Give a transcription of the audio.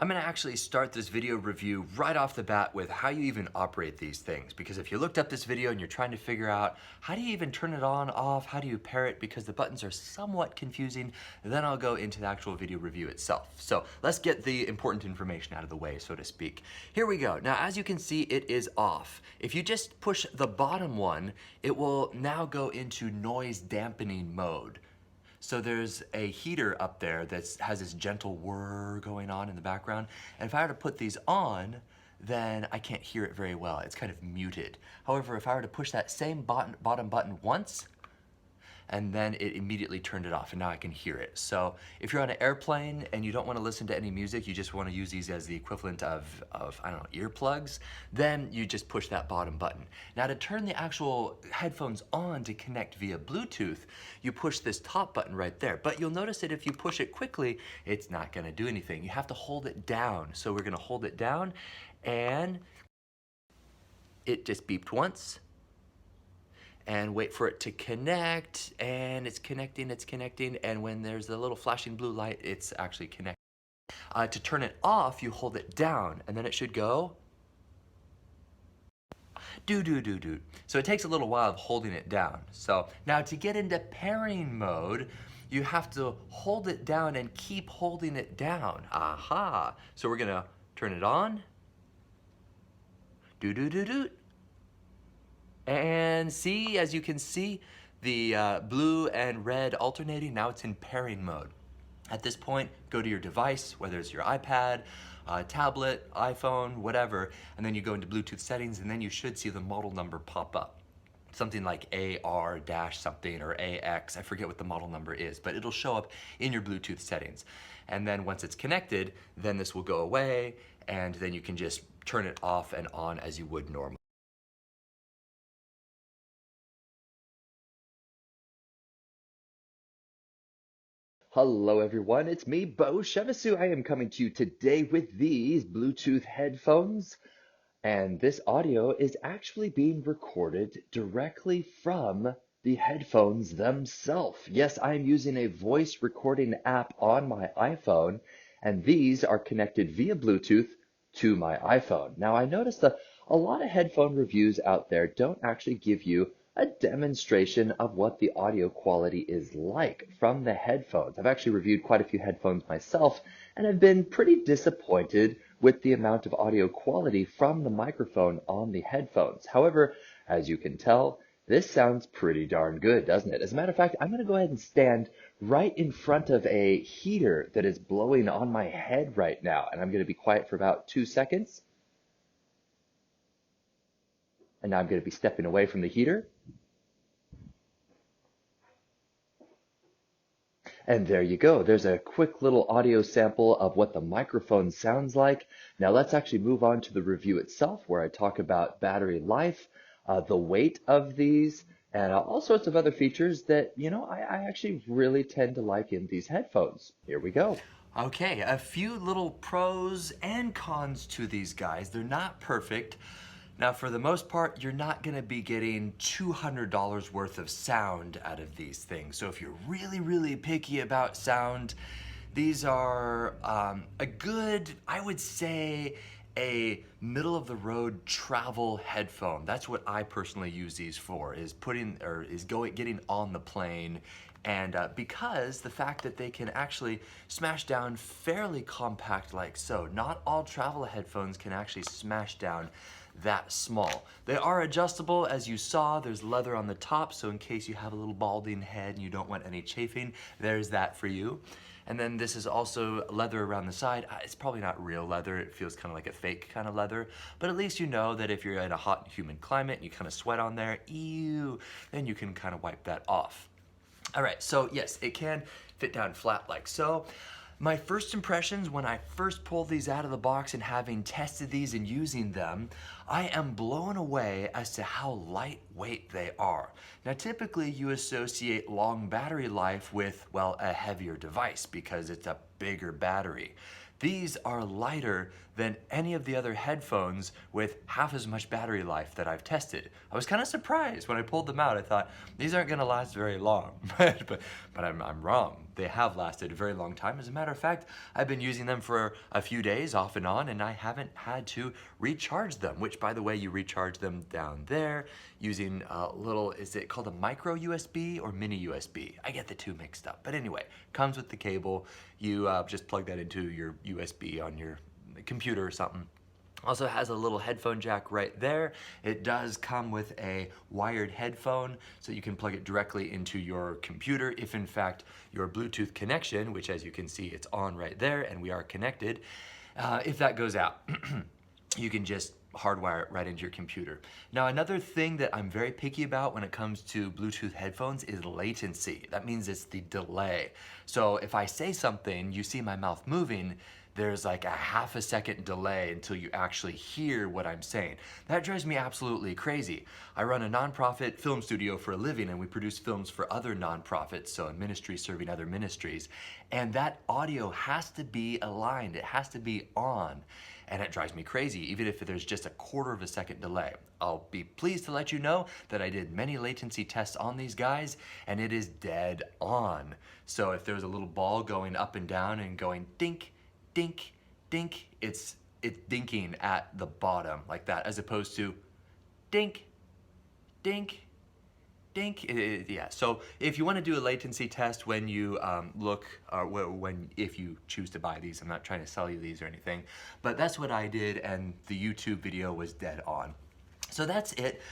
I'm gonna actually start this video review right off the bat with how you even operate these things. Because if you looked up this video and you're trying to figure out how do you even turn it on, off, how do you pair it, because the buttons are somewhat confusing, then I'll go into the actual video review itself. So let's get the important information out of the way, so to speak. Here we go. Now, as you can see, it is off. If you just push the bottom one, it will now go into noise dampening mode. So there's a heater up there that has this gentle whir going on in the background. And if I were to put these on, then I can't hear it very well. It's kind of muted. However, if I were to push that same bottom button once, and then it immediately turned it off, and now I can hear it. So if you're on an airplane and you don't want to listen to any music, you just want to use these as the equivalent of I don't know, earplugs, then you just push that bottom button. Now to turn the actual headphones on to connect via Bluetooth, you push this top button right there. But you'll notice that if you push it quickly, it's not going to do anything. You have to hold it down. So we're going to hold it down, and it just beeped once. And wait for it to connect, and it's connecting, and when there's the little flashing blue light, it's actually connected. To turn it off, you hold it down, and then it should go do. So it takes a little while of holding it down. So now to get into pairing mode, you have to hold it down and keep holding it down. Aha! So we're gonna turn it on. Do. And see, as you can see, the blue and red alternating. Now it's in pairing mode. At this point, go to your device, whether it's your iPad, tablet, iPhone, whatever, and then you go into Bluetooth settings, and then you should see the model number pop up. Something like AR-something or AX, I forget what the model number is, but it'll show up in your Bluetooth settings. And then once it's connected, then this will go away, and then you can just turn it off and on as you would normally. Hello everyone, it's me, Beau. I am coming to you today with these Bluetooth headphones, and this audio is actually being recorded directly from the headphones themselves. Yes, I am using a voice recording app on my iPhone, and these are connected via Bluetooth to my iPhone. Now, I noticed that a lot of headphone reviews out there don't actually give you a demonstration of what the audio quality is like from the headphones. I've actually reviewed quite a few headphones myself, and I've been pretty disappointed with the amount of audio quality from the microphone on the headphones. However, as you can tell, this sounds pretty darn good, doesn't it? As a matter of fact, I'm going to go ahead and stand right in front of a heater that is blowing on my head right now, and I'm going to be quiet for about 2 seconds. And now I'm going to be stepping away from the heater. And there you go. There's a quick little audio sample of what the microphone sounds like. Now let's actually move on to the review itself, where I talk about battery life, the weight of these, and all sorts of other features that, I actually really tend to like in these headphones. Here we go. Okay, a few little pros and cons to these guys. They're not perfect. Now, for the most part, you're not gonna be getting $200 worth of sound out of these things. So if you're really picky about sound, these are a good, I would say, a middle-of-the-road travel headphone. That's what I personally use these for, is getting on the plane. And because the fact that they can actually smash down fairly compact like so. Not all travel headphones can actually smash down that small. They are adjustable, as you saw. There's leather on the top, so in case you have a little balding head and you don't want any chafing, there's that for you. And then this is also leather around the side. It's probably not real leather. It feels kind of like a fake kind of leather, but at least you know that if you're in a hot and humid climate and you kind of sweat on there, ew, then you can kind of wipe that off. All right, so yes, it can fit down flat like so. My first impressions when I first pulled these out of the box and having tested these and using them, I am blown away as to how lightweight lightweight they are. Now typically you associate long battery life with, well, a heavier device because it's a bigger battery. These are lighter than any of the other headphones with half as much battery life that I've tested. I was kind of surprised when I pulled them out. I thought, these aren't gonna last very long, but I'm wrong. They have lasted a very long time. As a matter of fact, I've been using them for a few days off and on, and I haven't had to recharge them, which, by the way, you recharge them down there using a little, is it called a micro USB or mini USB? I get the two mixed up. But anyway, comes with the cable. You just plug that into your USB on your computer or something. Also has a little headphone jack right there. It does come with a wired headphone, so you can plug it directly into your computer if in fact your Bluetooth connection, which as you can see it's on right there and we are connected, if that goes out, you can just hardwire it right into your computer. Now another thing that I'm very picky about when it comes to Bluetooth headphones is latency. That means it's the delay. So if I say something, you see my mouth moving, there's like a half a second delay until you actually hear what I'm saying. That drives me absolutely crazy. I run a nonprofit film studio for a living and we produce films for other nonprofits, so a ministry serving other ministries. And that audio has to be aligned, it has to be on. And it drives me crazy, even if there's just a quarter of a second delay. I'll be pleased to let you know that I did many latency tests on these guys and it is dead on. So if there's a little ball going up and down and going dink, dink, dink, it's dinking at the bottom like that, as opposed to dink, dink, dink. Yeah, so if you want to do a latency test when you if you choose to buy these, I'm not trying to sell you these or anything, but that's what I did and the YouTube video was dead on. So that's it.